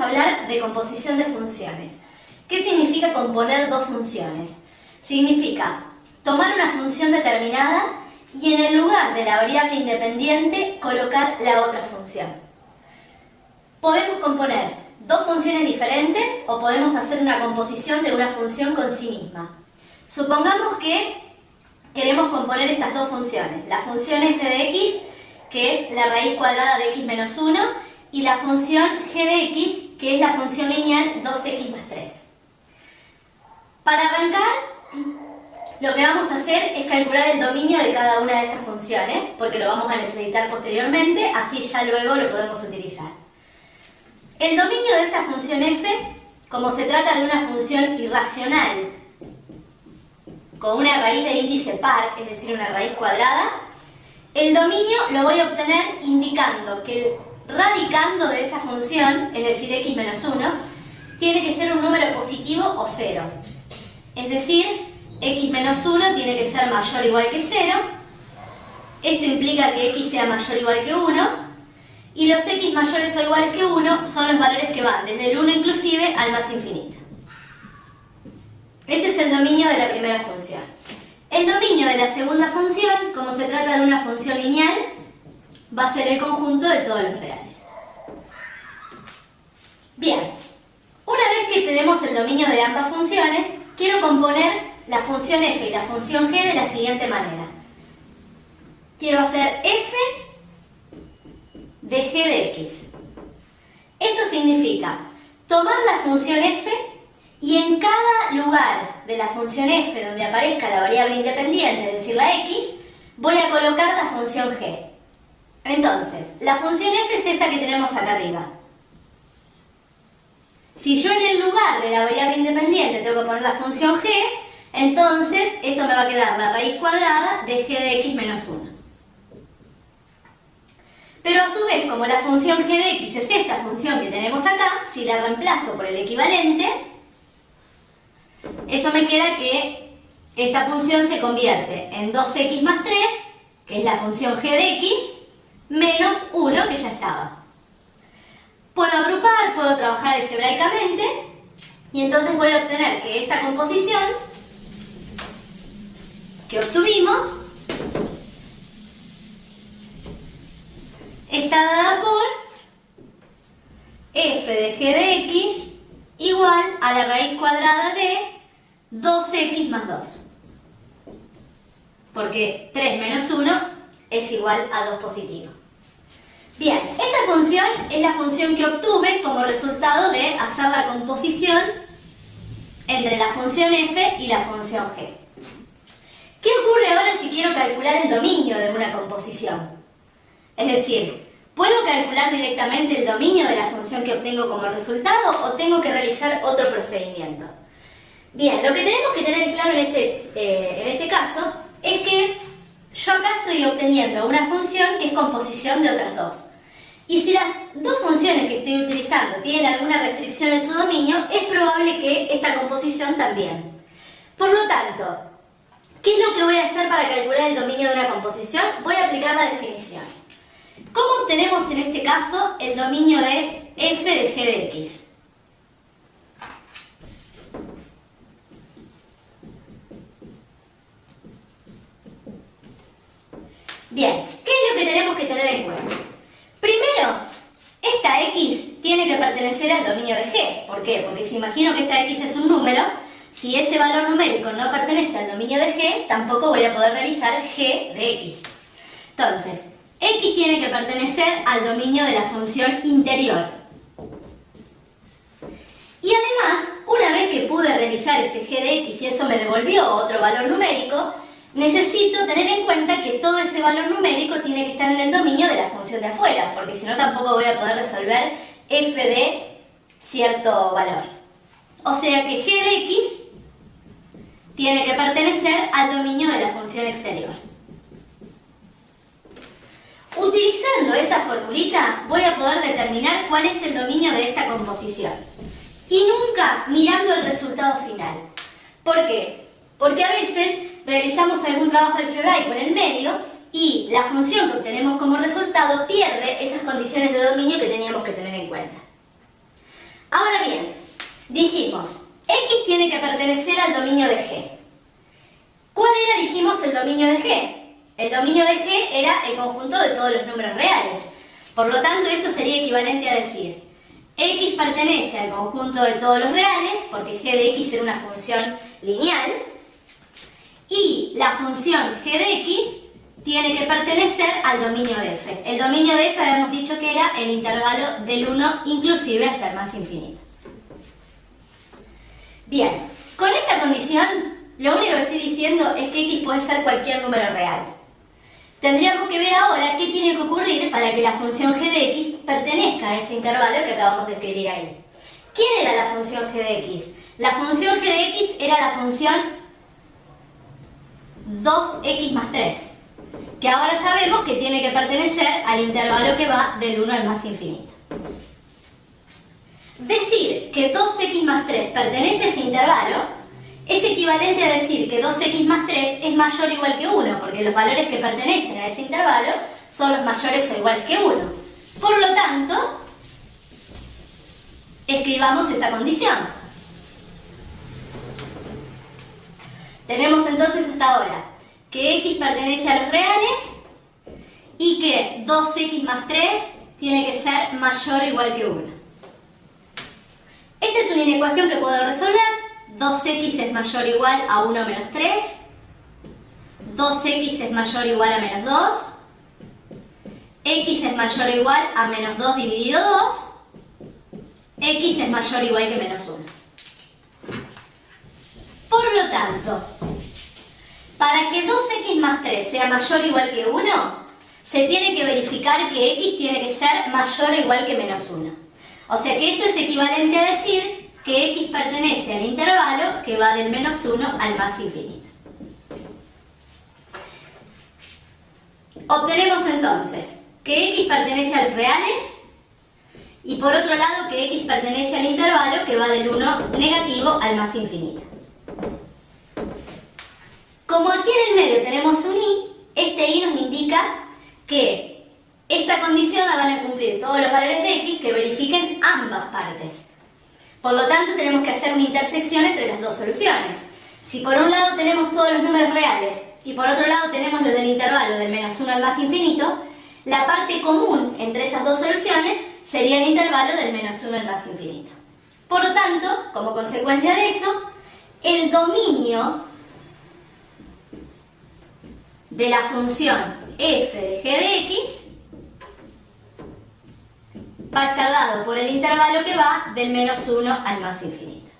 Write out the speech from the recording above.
a hablar de composición de funciones. ¿Qué significa componer dos funciones? Significa tomar una función determinada y en el lugar de la variable independiente colocar la otra función. Podemos componer dos funciones diferentes o podemos hacer una composición de una función con sí misma. Supongamos que queremos componer estas dos funciones, la función f de x, que es la raíz cuadrada de x menos 1, y la función g de x, que es la función lineal 2x más 3. Para arrancar, lo que vamos a hacer es calcular el dominio de cada una de estas funciones, porque lo vamos a necesitar posteriormente, así ya luego lo podemos utilizar. El dominio de esta función f, como se trata de una función irracional con una raíz de índice par, es decir, una raíz cuadrada, el dominio lo voy a obtener indicando que el radicando de esa función, es decir, x menos 1, tiene que ser un número positivo o 0. Es decir, x menos 1 tiene que ser mayor o igual que 0. Esto implica que x sea mayor o igual que 1. Y los x mayores o iguales que 1 son los valores que van desde el 1 inclusive al más infinito. Ese es el dominio de la primera función. El dominio de la segunda función, como se trata de una función lineal, va a ser el conjunto de todos los reales. Bien, una vez que tenemos el dominio de ambas funciones, quiero componer la función f y la función g de la siguiente manera. Quiero hacer f de g de x. Esto significa tomar la función f y en cada lugar de la función f donde aparezca la variable independiente, es decir, la x, voy a colocar la función g. Entonces, la función f es esta que tenemos acá arriba. Si yo en el lugar de la variable independiente tengo que poner la función g, entonces esto me va a quedar la raíz cuadrada de g de x menos 1. Pero a su vez, como la función g de x es esta función que tenemos acá, si la reemplazo por el equivalente, eso me queda que esta función se convierte en 2x más 3, que es la función g de x, menos 1, que ya estaba. Puedo agrupar, puedo trabajar algebraicamente, y entonces voy a obtener que esta composición que obtuvimos está dada por f de g de x igual a la raíz cuadrada de 2x más 2. Porque 3 menos 1 es igual a 2 positivo. Bien, esta función es la función que obtuve como resultado de hacer la composición entre la función f y la función g. ¿Qué ocurre ahora si quiero calcular el dominio de una composición? Es decir, ¿puedo calcular directamente el dominio de la función que obtengo como resultado o tengo que realizar otro procedimiento? Bien, lo que tenemos que tener claro en este caso es que yo acá estoy obteniendo una función que es composición de otras dos. Y si las dos funciones que estoy utilizando tienen alguna restricción en su dominio, es probable que esta composición también. Por lo tanto, ¿qué es lo que voy a hacer para calcular el dominio de una composición? Voy a aplicar la definición. ¿Cómo obtenemos en este caso el dominio de f de g de x? Bien, ¿qué es lo que tenemos que tener en cuenta? Primero, esta x tiene que pertenecer al dominio de g. ¿Por qué? Porque si imagino que esta x es un número, si ese valor numérico no pertenece al dominio de g, tampoco voy a poder realizar g de x. Entonces, x tiene que pertenecer al dominio de la función interior. Y además, una vez que pude realizar este g de x y eso me devolvió otro valor numérico, necesito tener en cuenta que todo ese valor numérico tiene que estar en el dominio de la función de afuera, porque si no tampoco voy a poder resolver f de cierto valor. O sea que g de x tiene que pertenecer al dominio de la función exterior. Utilizando esa formulita voy a poder determinar cuál es el dominio de esta composición. Y nunca mirando el resultado final. ¿Por qué? Porque a veces realizamos algún trabajo algebraico en el medio y la función que obtenemos como resultado pierde esas condiciones de dominio que teníamos que tener en cuenta. Ahora bien, dijimos, X tiene que pertenecer al dominio de G. ¿Cuál era, dijimos, el dominio de G? El dominio de G era el conjunto de todos los números reales. Por lo tanto, esto sería equivalente a decir X pertenece al conjunto de todos los reales, porque G de X era una función lineal, y la función G de X tiene que pertenecer al dominio de F. El dominio de F habíamos dicho que era el intervalo del 1 inclusive hasta el más infinito. Bien, con esta condición, lo único que estoy diciendo es que X puede ser cualquier número real. Tendríamos que ver ahora qué tiene que ocurrir para que la función G de X pertenezca a ese intervalo que acabamos de escribir ahí. ¿Quién era la función G de X? La función G de X era la función 2x más 3, que ahora sabemos que tiene que pertenecer al intervalo que va del 1 al más infinito. Decir que 2x más 3 pertenece a ese intervalo es equivalente a decir que 2x más 3 es mayor o igual que 1, porque los valores que pertenecen a ese intervalo son los mayores o iguales que 1. Por lo tanto, escribamos esa condición. Tenemos entonces hasta ahora que X pertenece a los reales y que 2x más 3 tiene que ser mayor o igual que 1. Esta es una inecuación que puedo resolver. 2x es mayor o igual a 1 menos 3. 2x es mayor o igual a menos 2. X es mayor o igual a menos 2 dividido 2. X es mayor o igual que menos 1. Por lo tanto, para que 2x más 3 sea mayor o igual que 1, se tiene que verificar que X tiene que ser mayor o igual que menos 1. O sea que esto es equivalente a decir que X pertenece al intervalo que va del menos 1 al más infinito. Obtenemos entonces que X pertenece a los reales y por otro lado que X pertenece al intervalo que va del 1 negativo al más infinito. Como aquí en el medio tenemos un I, este I nos indica que esta condición la van a cumplir todos los valores de X que verifiquen ambas partes. Por lo tanto, tenemos que hacer una intersección entre las dos soluciones. Si por un lado tenemos todos los números reales y por otro lado tenemos los del intervalo del menos 1 al más infinito, la parte común entre esas dos soluciones sería el intervalo del menos 1 al más infinito. Por lo tanto, como consecuencia de eso, el dominio de la función f de g de x va a estar dado por el intervalo que va del menos 1 al más infinito.